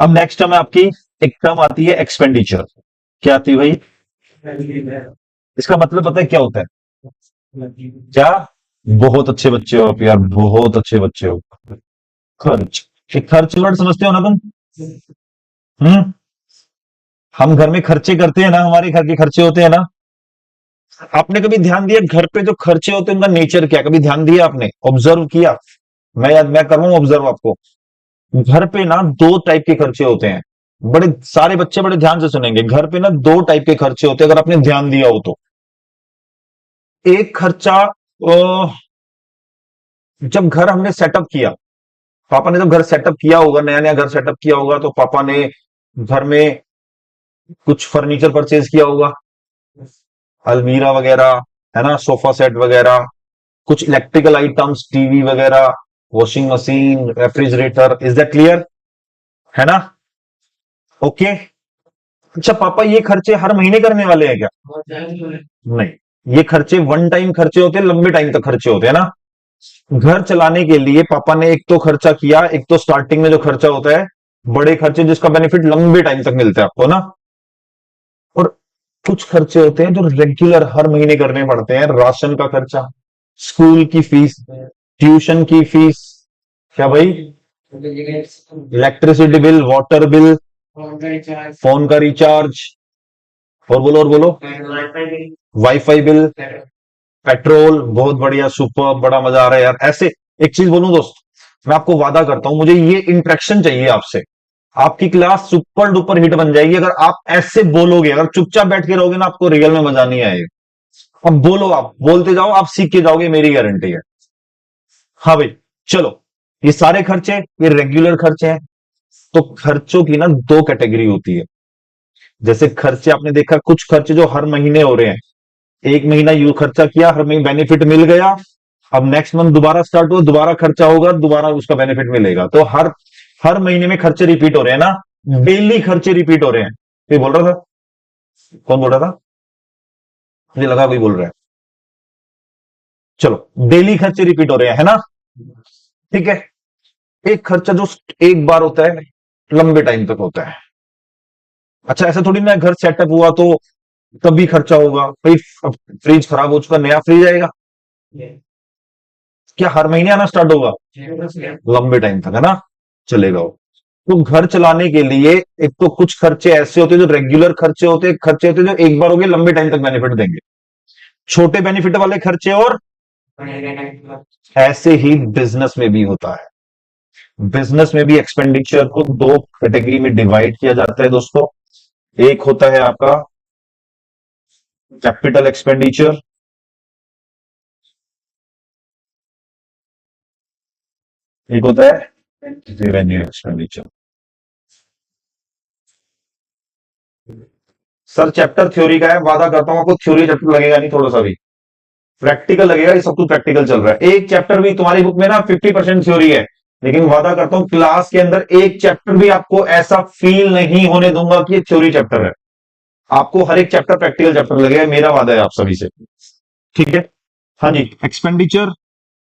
अब next term आपकी एक टर्म आती है एक्सपेंडिचर। क्या आती है भाई? इसका मतलब पता है क्या होता है? क्या? बहुत अच्छे बच्चे हो आप यार, बहुत अच्छे बच्चे हो। खर्च। एक खर्च वर्ड समझते हो ना तुम? हम्म। हम घर में खर्चे करते हैं ना, हमारे घर के खर्चे होते हैं ना। आपने कभी ध्यान दिया घर पे जो खर्चे होते हैं उनका नेचर क्या? कभी ध्यान दिया आपने? ऑब्जर्व किया? मैं कर रहा हूं ऑब्जर्व आपको। घर पे ना दो टाइप के खर्चे होते हैं। बड़े सारे बच्चे बड़े ध्यान से सुनेंगे। घर पे ना दो टाइप के खर्चे होते हैं, अगर आपने ध्यान दिया हो तो। एक खर्चा जब घर हमने सेटअप किया, पापा ने जब घर सेटअप किया होगा, नया नया घर सेटअप किया होगा, तो पापा ने घर में कुछ फर्नीचर परचेज किया होगा, अलमीरा वगैरह, है ना, सोफा सेट वगैरह, कुछ इलेक्ट्रिकल आइटम्स, टीवी वगैरह, washing machine, refrigerator. Is that clear? है ना? ओके। अच्छा पापा, ये खर्चे हर महीने करने वाले हैं क्या? नहीं, ये खर्चे वन टाइम खर्चे होते हैं, लंबे टाइम तक खर्चे होते हैं ना। घर चलाने के लिए पापा ने एक तो खर्चा किया, एक तो स्टार्टिंग में जो खर्चा होता है, बड़े खर्चे जिसका बेनिफिट लंबे टाइम तक मिलता है आपको ना। और कुछ खर्चे होते हैं जो रेगुलर हर महीने करने पड़ते हैं। राशन का खर्चा, स्कूल की फीस, ट्यूशन की फीस, क्या भाई, electricity bill, water bill, phone का रिचार्ज, और बोलो और बोलो, वाईफाई बिल, पेट्रोल। बहुत बढ़िया, सुपर, बड़ा मजा आ रहा है यार। ऐसे एक चीज बोलूं दोस्त, मैं आपको वादा करता हूं, मुझे ये इंटरेक्शन चाहिए आपसे। आपकी क्लास सुपर डुपर हिट बन जाएगी अगर आप ऐसे बोलोगे। अगर चुपचाप बैठ के रहोगे ना, आपको रियल में मजा नहीं आएगा। अब बोलो, आप बोलते जाओ, आप सीख के जाओगे, मेरी गारंटी है। हाँ भाई, चलो। ये सारे खर्चे, ये रेगुलर खर्चे हैं। तो खर्चों की ना दो कैटेगरी होती है। जैसे खर्चे आपने देखा, कुछ खर्चे जो हर महीने हो रहे हैं। एक महीना यू खर्चा किया, हर महीने बेनिफिट मिल गया। अब नेक्स्ट मंथ दोबारा स्टार्ट हुआ, दोबारा खर्चा होगा, दोबारा उसका बेनिफिट मिलेगा। तो हर हर महीने में खर्चे रिपीट हो रहे हैं ना। डेली खर्चे रिपीट हो रहे हैं। कोई बोल रहा था? कौन बोल रहा था? मुझे लगा कोई बोल रहा है। चलो, डेली खर्चे रिपीट हो रहे हैं, है ना। ठीक है। एक खर्चा जो एक बार होता है, लंबे टाइम तक होता है। अच्छा, ऐसा थोड़ी ना है, घर सेटअप हुआ तो तभी खर्चा होगा भाई। फ्रिज खराब हो चुका, नया फ्रिज आएगा, क्या हर महीने आना स्टार्ट होगा? लंबे टाइम तक, है ना, चलेगा वो। तो घर चलाने के लिए एक तो कुछ खर्चे ऐसे होते हैं जो रेगुलर खर्चे होते हैं, खर्चे होते हैं जो एक बार हो गए, लंबे टाइम तक बेनिफिट देंगे। छोटे बेनिफिट वाले खर्चे, और ऐसे ही बिजनेस में भी होता है। बिजनेस में भी एक्सपेंडिचर को दो कैटेगरी में डिवाइड किया जाता है दोस्तों। एक होता है आपका कैपिटल एक्सपेंडिचर, एक होता है revenue expenditure. Sir chapter theory का है, वादा करता हूं आपको थ्योरी चैप्टर लगेगा नहीं थोड़ा सा भी, प्रैक्टिकल लगेगा। ये सब कुछ प्रैक्टिकल चल रहा है। एक चैप्टर भी तुम्हारी बुक में ना 50% थ्योरी है, लेकिन वादा करता हूं क्लास के अंदर एक चैप्टर भी आपको ऐसा फील नहीं होने दूंगा कि ये थ्योरी चैप्टर है। आपको हर एक चैप्टर प्रैक्टिकल चैप्टर लगेगा, मेरा वादा है आप सभी से। ठीक है। हाँ जी। एक्सपेंडिचर,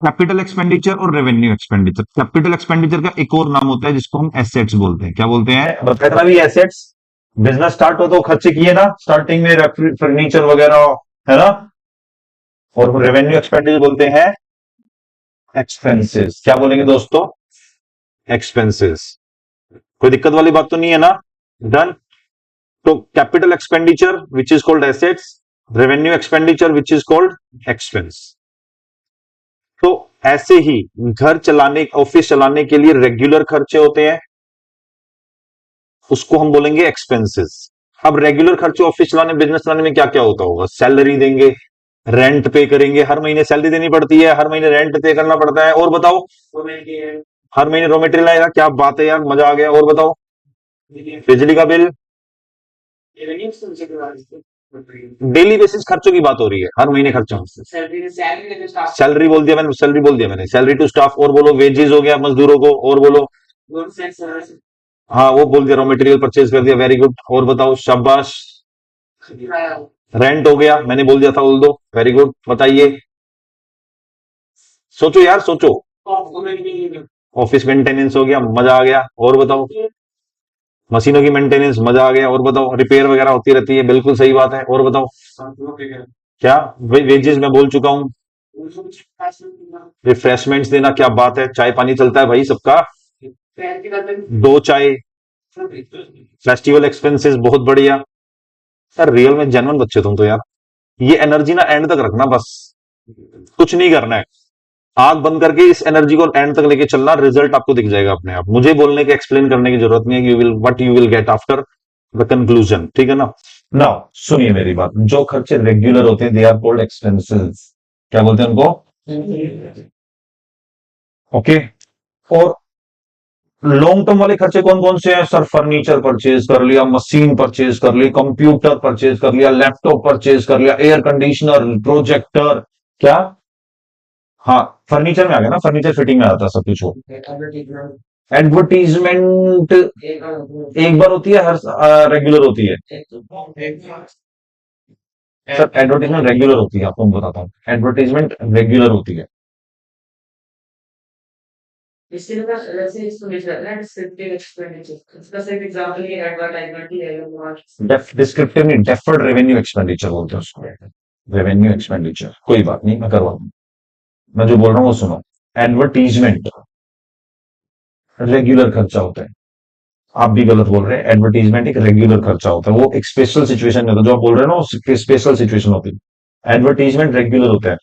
कैपिटल एक्सपेंडिचर और रेवेन्यू एक्सपेंडिचर। कैपिटल एक्सपेंडिचर का एक और नाम होता है जिसको हम एसेट्स बोलते हैं। क्या बोलते हैं? बताना भी एसेट्स। बिजनेस स्टार्ट हो तो खर्चे किए ना स्टार्टिंग में, फर्नीचर वगैरह, है ना। और रेवेन्यू एक्सपेंडिचर बोलते हैं एक्सपेंसेस। क्या बोलेंगे दोस्तों? एक्सपेंसेस। कोई दिक्कत वाली बात तो नहीं है ना? डन। तो capital expenditure which is called assets, revenue expenditure which is called expense. तो ऐसे ही घर चलाने, ऑफिस चलाने के लिए रेगुलर खर्चे होते हैं, उसको हम बोलेंगे एक्सपेंसेस। अब रेगुलर खर्चे ऑफिस चलाने, बिजनेस चलाने में क्या क्या होता होगा? सैलरी देंगे, रेंट पे करेंगे, हर महीने सैलरी देनी पड़ती है, हर महीने रेंट पे करना पड़ता है, और बताओ, हर महीने रॉ मटेरियल आएगा। क्या बात है यार, मजा आ गया। और बताओ, बिजली का बिल। डेली बेसिस खर्चों की बात हो रही है, हर महीने खर्चों। सैलरी बोल दिया मैंने, सैलरी बोल दिया मैंने, सैलरी टू स्टाफ। और बोलो, वेजेस हो गया मजदूरों को। और बोलो, हाँ वो बोल दिया, रॉ मटेरियल परचेज कर दिया, वेरी गुड। और बताओ, शाबाश। रेंट हो गया, मैंने बोल दिया था, बोल दो, वेरी गुड। बताइए, सोचो यार सोचो। ऑफिस मेंटेनेंस हो गया, मजा आ गया। और बताओ, मशीनों की मेंटेनेंस, मजा आ गया। और बताओ, रिपेयर वगैरह होती रहती है, बिल्कुल सही बात है। और बताओ क्या, वेजेस मैं बोल चुका हूँ। रिफ्रेशमेंट्स देना, क्या बात है, चाय पानी चलता है भाई सबका। दो चाय। फेस्टिवल एक्सपेंसेस, बहुत बढ़िया। यार रियल में जेन्युइन बच्चे तुम तो यार। ये एनर्जी ना एंड तक रखना बस, कुछ नहीं करना है। आंख बंद करके इस एनर्जी को एंड तक लेके चलना, रिजल्ट आपको दिख जाएगा अपने आप। मुझे बोलने के, एक्सप्लेन करने की जरूरत नहीं है। You will what you will get after the conclusion, ठीक है ना। नाउ सुनिए मेरी बात, जो खर्चे रेगुलर होते हैं दे आर कॉल्ड एक्सपेंसेस। क्या बोलते हैं उनको? ओके। और लॉन्ग टर्म वाले खर्चे कौन कौन से हैं सर? फर्नीचर परचेज कर लिया, मशीन परचेज कर ली, कंप्यूटर परचेज कर लिया, लैपटॉप परचेज कर लिया, एयर कंडीशनर, प्रोजेक्टर। क्या? हाँ, फर्नीचर में आ गया ना, फर्नीचर फिटिंग में आता है सब कुछ वो। एडवर्टीजमेंट एक बार होती है, हर रेगुलर होती है? सर एडवर्टीजमेंट रेगुलर होती है, आपको मैं बताता हूँ, एडवर्टीजमेंट रेगुलर होती है। इसके लिए ना वैसे इसको लिख रहता है डिस्क्रिप्टिव एक्सपेंडिचर। इसका सिर्फ एग्जांपल ये एडवर्टाइजमेंट ही है डिस्क्रिप्टिव नहीं, डेफर्ड रेवेन्यू एक्सपेंडिचर बोलते हैं उसको। रेवेन्यू एक्सपेंडिचर, कोई बात नहीं, मैं करवा दूँ। मैं जो बोल रहा हूँ वो सुनो। एडवर्टीजमेंट रेगुलर खर्चा होता है। आप भी गलत बोल रहे हैं, एडवर्टीजमेंट एक रेगुलर खर्चा होता है, वो एक स्पेशल सिचुएशन में होता है। जो आप बोल रहे हैं ना, वो स्पेशल सिचुएशन होती है। एडवर्टीजमेंट रेगुलर होता है।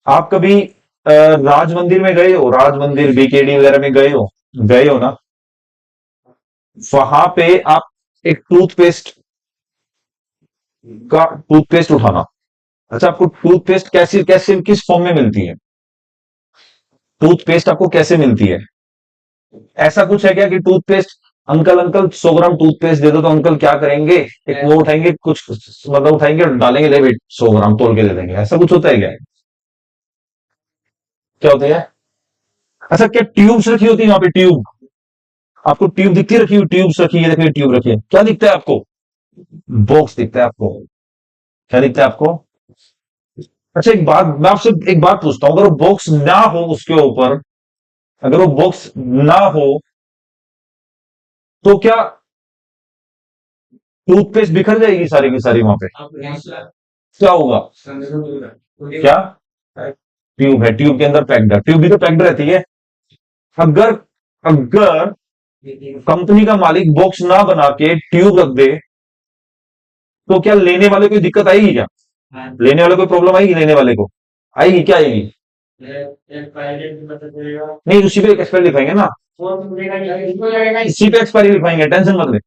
आप कभी राज मंदिर में गए हो? राज मंदिर, बीकेडी वगैरह में गए हो? गए हो ना? वहां पे आप एक टूथपेस्ट का टूथपेस्ट उठाना। अच्छा, आपको टूथपेस्ट कैसी कैसे किस फॉर्म में मिलती है? टूथपेस्ट आपको कैसे मिलती है? ऐसा कुछ है क्या कि टूथपेस्ट, अंकल अंकल 100 ग्राम टूथपेस्ट दे दो, तो अंकल क्या करेंगे? एक वो उठाएंगे, कुछ मतलब उठाएंगे और डालेंगे, ले बेट 100 ग्राम तोल के दे देंगे। ऐसा कुछ होता है क्या? क्या होता है? अच्छा, क्या ट्यूब्स रखी होती है वहां पे? ट्यूब आपको ट्यूब दिखती है रखी हुई? ट्यूब्स रखी है, देखिए ट्यूब रखी है, क्या दिखता है आपको? बॉक्स दिखता है आपको। क्या दिखता है आपको? अच्छा, एक बात मैं आपसे एक बात पूछता हूं, अगर वो बॉक्स ना हो उसके ऊपर, अगर वो बॉक्स ना हो तो क्या टूथपेस्ट बिखर जाएगी सारी की सारी वहां पे? क्या होगा? क्या? ट्यूब है, ट्यूब के अंदर पैक्ड है, ट्यूब भी तो पैक्ड रहती है। अगर अगर कंपनी का मालिक बॉक्स ना बना के ट्यूब रख दे, तो क्या लेने वाले को दिक्कत आएगी क्या? लेने वाले को प्रॉब्लम आएगी? लेने वाले को आएगी, क्या आएगी? नहीं, उसी पे एक्सपायरी लिखाएंगे ना, इसी पे एक्सपायरी लिखाएंगे, टेंशन मत ले।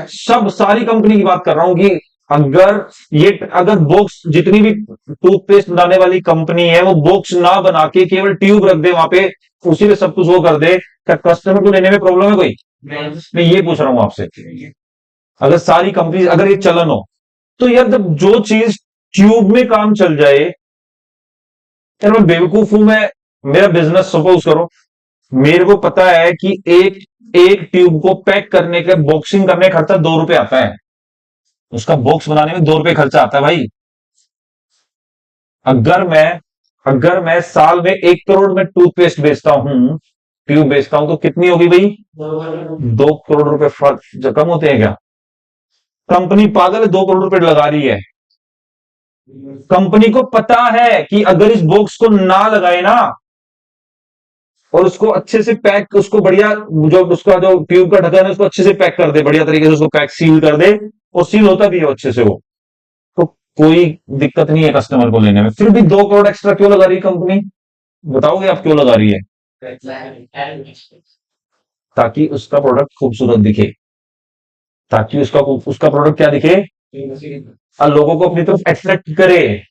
सब सारी कंपनी की बात कर रहा हूं कि अगर ये अगर बॉक्स, जितनी भी टूथपेस्ट बनाने वाली कंपनी है, वो बॉक्स ना बना के केवल ट्यूब रख दे वहां पे, उसी पे सब कुछ वो कर दे, क्या कस्टमर को लेने में प्रॉब्लम है कोई? मैं ये पूछ रहा हूं आपसे। अगर सारी कंपनी, अगर ये चलन हो, तो यार जब जो चीज ट्यूब में काम चल जाए, यार मैं बेवकूफ हूं? मैं मेरा बिजनेस सपोज करो, मेरे को पता है कि एक एक ट्यूब को पैक करने का, बॉक्सिंग करने का खर्चा 2 रुपए आता है। उसका बॉक्स बनाने में 2 रुपए खर्चा आता है भाई। अगर मैं अगर मैं साल में 1 करोड़ में टूथपेस्ट बेचता हूं, ट्यूब बेचता हूं, तो कितनी होगी भाई? 2 करोड़ रुपए फर्क कम होते हैं क्या? कंपनी पागल है, 2 करोड़ रुपए लगा रही है। कंपनी को पता है कि अगर इस बॉक्स को ना लगाए ना, और उसको अच्छे से पैक, उसको बढ़िया, जो उसका जो ट्यूब का ढक्कन है उसको अच्छे से पैक कर दे, बढ़िया तरीके से उसको पैक सील कर दे, और सील होता भी है अच्छे से वो, तो कोई दिक्कत नहीं है कस्टमर को लेने में। फिर भी 2 करोड़ एक्स्ट्रा क्यों लगा रही है कंपनी? बताओगे आप क्यों लगा रही है? ताकि उसका प्रोडक्ट खूबसूरत दिखे, ताकि उसका उसका प्रोडक्ट क्या दिखे, और लोगों को अपनी तरफ अट्रैक्ट करे।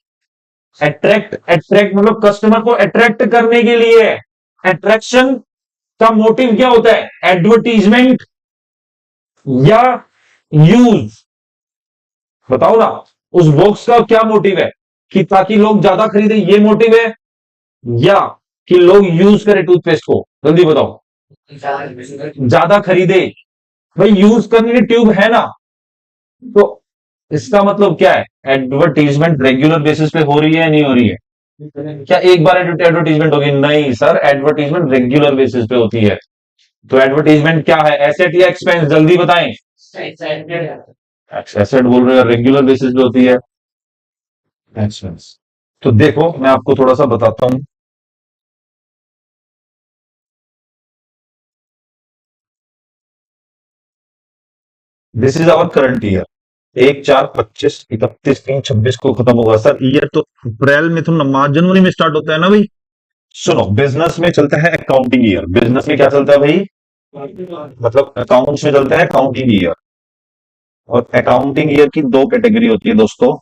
अट्रैक्ट अट्रैक्ट मतलब कस्टमर को अट्रैक्ट करने के लिए। अट्रैक्शन का मोटिव क्या होता है? एडवर्टीजमेंट या यूज? बताओ ना, उस बॉक्स का क्या मोटिव है? कि ताकि लोग ज्यादा खरीदे, ये मोटिव है, या कि लोग यूज करें टूथपेस्ट को? जल्दी बताओ। ज्यादा खरीदे। भाई यूज करने की ट्यूब है ना, तो इसका मतलब क्या है? एडवर्टीजमेंट रेगुलर बेसिस पे हो रही है, नहीं हो रही है? क्या एक बार एडवर्टीजमेंट होगी? नहीं सर, एडवर्टीजमेंट रेगुलर बेसिस पे होती है। तो एडवर्टीजमेंट क्या है, एसेट या एक्सपेंस? जल्दी बताएं। एसेट बोल रहे हो, रेगुलर बेसिस पे होती है एक्सपेंस। तो देखो मैं आपको थोड़ा सा बताता हूं। This is our current year. 1/4/25 31/3/26 को खत्म होगा। सर ईयर तो अप्रैल में, तो मार्च जनवरी में स्टार्ट होता है ना भाई। सुनो, बिजनेस में चलता है अकाउंटिंग ईयर। बिजनेस में क्या चलता है भाई? मतलब अकाउंट्स में चलता है अकाउंटिंग ईयर। और अकाउंटिंग ईयर की दो कैटेगरी होती है दोस्तों।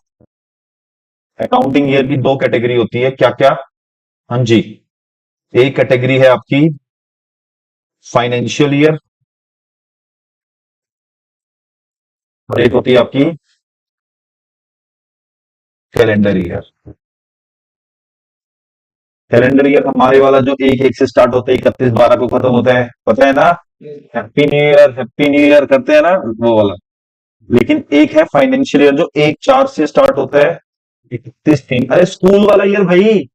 अकाउंटिंग ईयर की दो कैटेगरी होती है, क्या क्या? हाँ जी। एक कैटेगरी है आपकी फाइनेंशियल ईयर, और एक होती है आपकी कैलेंडर ईयर। कैलेंडर ईयर हमारे वाला जो 1/1 से स्टार्ट होता है, 31/12 को खत्म होता है, पता है ना? हैप्पी न्यू ईयर करते हैं ना, वो वाला। लेकिन एक है फाइनेंशियल ईयर जो 1/4 से स्टार्ट होता है, 31/3। अरे स्कूल वाला ईयर भाई।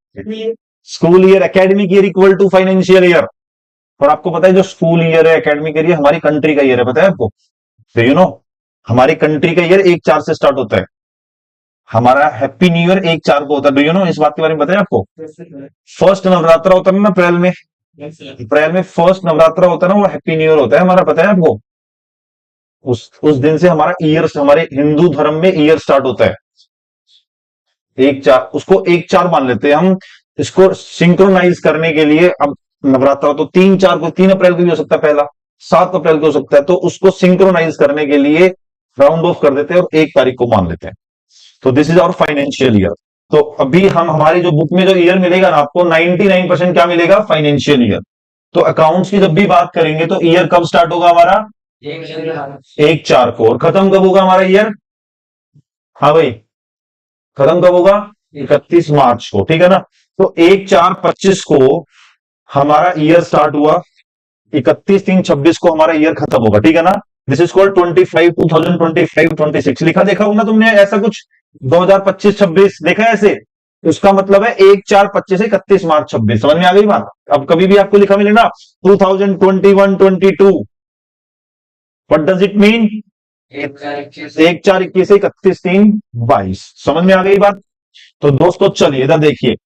School year, academic year equal to financial year. और आपको पता है जो स्कूल ईयर है, एकेडमिक ईयर, हमारी कंट्री का ईयर है, पता है आपको? तो यू नो, हमारी कंट्री का ईयर 1/4 से स्टार्ट होता है। हमारा हैप्पी न्यू ईयर 1/4 को होता है। डू यू नो, इस बात के बारे में पता है आपको? फर्स्ट नवरात्रा होता है ना अप्रैल में। अप्रैल में फर्स्ट नवरात्रा होता है ना, वो हैप्पी न्यू ईयर होता है हमारा, पता है आपको? उस दिन से हमारा ईयर, हमारे हिंदू धर्म में ईयर स्टार्ट होता है। 1/4, उसको 1/4 मान लेते हैं हम। इसको सिंक्रोनाइज करने के लिए, अब नवरात्रा तो 3/4 को, 3 अप्रैल को भी हो सकता है पहला, 7 अप्रैल को हो सकता है, तो उसको सिंक्रोनाइज करने के लिए राउंड ऑफ कर देते हैं और 1 तारीख को मान लेते हैं। तो this is our financial year. तो अभी हम, हमारी जो बुक में जो ईयर मिलेगा ना आपको, 99% क्या मिलेगा? Financial year. तो अकाउंट्स की जब भी बात करेंगे तो ईयर कब स्टार्ट होगा हमारा? 1/4 को। और खत्म कब होगा हमारा ईयर? हाँ भाई, खत्म कब होगा? 31 मार्च को, ठीक है ना? तो 1/4/25 को हमारा ईयर स्टार्ट हुआ, 31/3/26 को हमारा ईयर खत्म होगा, ठीक है ना? दिस इज कॉल्ड 2025 लिखा देखा होगा ना तुमने ऐसा कुछ? 2025-26 देखा है ऐसे? उसका मतलब है 1/4/25 से 31 मार्च 26। समझ में आ गई बात? अब कभी भी आपको लिखा मिले ना 2021-22, व्हाट डज इट मीन? 1/4/21 से 31/3/22। समझ में आ गई बात? तो दोस्तों चलिए इधर देखिए,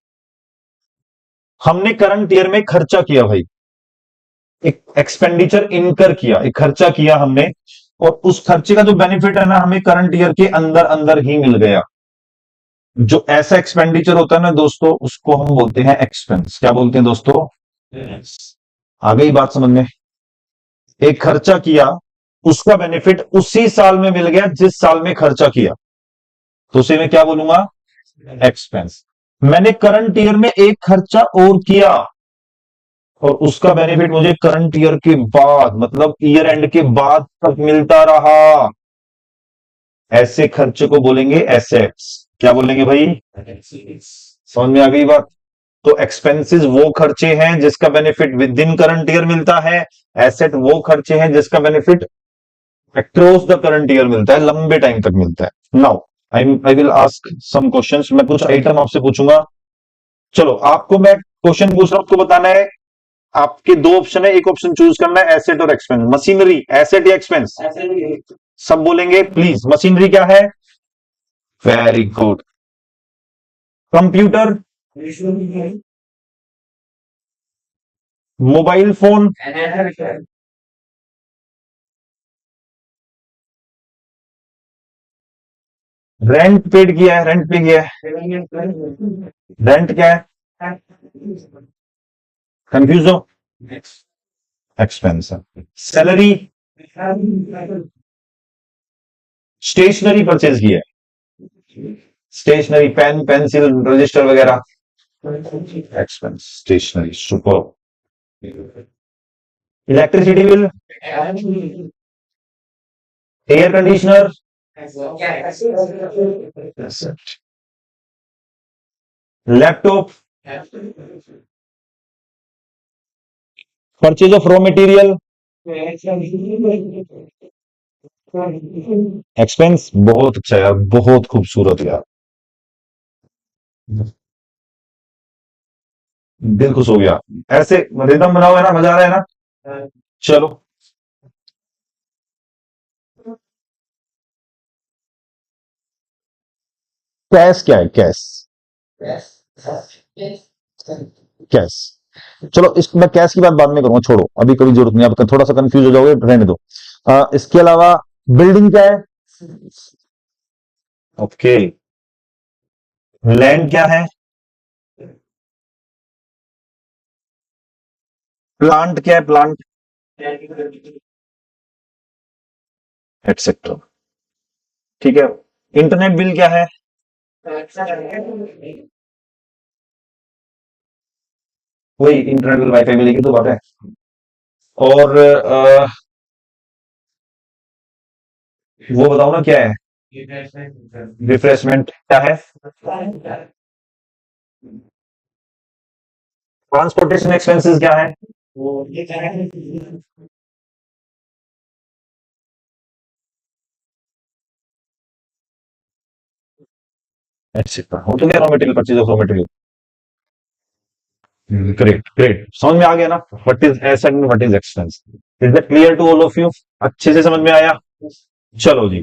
हमने करंट ईयर में खर्चा किया भाई, एक एक्सपेंडिचर इनकर किया, एक खर्चा किया हमने, और उस खर्चे का जो बेनिफिट है ना, हमें करंट ईयर के अंदर अंदर ही मिल गया। जो ऐसा एक्सपेंडिचर होता है ना दोस्तों, उसको हम बोलते हैं एक्सपेंस। क्या बोलते हैं दोस्तों? आ गई बात समझ में? एक खर्चा किया, उसका बेनिफिट उसी साल में मिल गया जिस साल में खर्चा किया, तो उसे मैं क्या बोलूंगा? एक्सपेंस। मैंने करंट ईयर में एक खर्चा और किया, और उसका बेनिफिट मुझे करंट ईयर के बाद, मतलब ईयर एंड के बाद तक मिलता रहा। ऐसे खर्चे को बोलेंगे एसेट्स। क्या बोलेंगे भाई? समझ में आ गई बात? तो एक्सपेंसेस वो खर्चे हैं जिसका benefit within current year मिलता है। एसेट वो खर्चे हैं जिसका benefit across the current year मिलता है, लंबे टाइम तक मिलता है। Now I will ask some questions. मैं कुछ आइटम आपसे पूछूंगा। चलो, आपको मैं क्वेश्चन पूछ रहा हूं, आपको बताना है। आपके दो ऑप्शन है, एक ऑप्शन चूज करना है, एसेट और एक्सपेंस। मशीनरी, एसेट या एक्सपेंस? सब बोलेंगे प्लीज। मशीनरी क्या है? Very good. Computer, mobile phone, rent paid किया है, रेंट पे किया है। रेंट क्या है? कंफ्यूज हो? एक्सपेंस है। सैलरी, स्टेशनरी परचेज किया है, स्टेशनरी, पेन पेंसिल रजिस्टर वगैरह, expense stationery. Super. Electricity bill, air conditioner, laptop, purchase of raw material, expense. बहुत अच्छा यार, बहुत खूबसूरत यार। दिल खुश हो गया। ऐसे रिदम बनाओ, है ना, मजा आ रहा है ना। चलो, कैश क्या है, कैश? कैश। चलो, इस मैं कैश की बात बाद में करूंगा, छोड़ो, अभी कोई जरूरत नहीं, आप थोड़ा सा कंफ्यूज हो जाओगे, रहने दो। इसके अलावा बिल्डिंग क्या है? ओके। लैंड क्या है? प्लांट क्या है, प्लांट? एटसेट्रा। ठीक है। इंटरनेट बिल क्या है? वही इंटरनेट बिल, वाईफाई बिल की तो बात है। और वो बताओ ना क्या है? रिफ्रेशमेंट क्या है? ट्रांसपोर्टेशन एक्सपेंसेस क्या है? एटसेट्रा। हो तो गया raw material, purchase of raw material. Great great, समझ में आ गया ना, what is asset and what is expense? Is that clear to all of you? अच्छे से समझ में आया? चलो जी।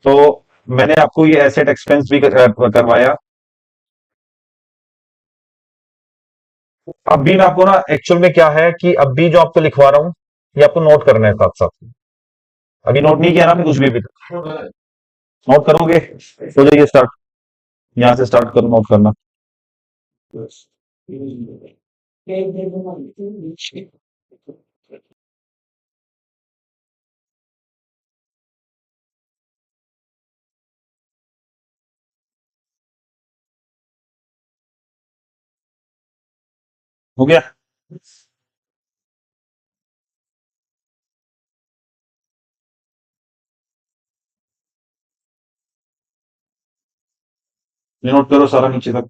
तो मैंने आपको ये एसेट एक्सपेंस भी करवाया। अभी मैं आपको ना, एक्चुअल में क्या है कि अभी जो आपको लिखवा रहा हूं, ये आपको नोट करना है साथ साथ। अभी नोट नहीं किया ना आपने कुछ भी अभी तक? नोट करोगे? हो जाइए स्टार्ट। यहां से स्टार्ट करो नोट करना। हो गया? ये नोट करो सारा नीचे तक।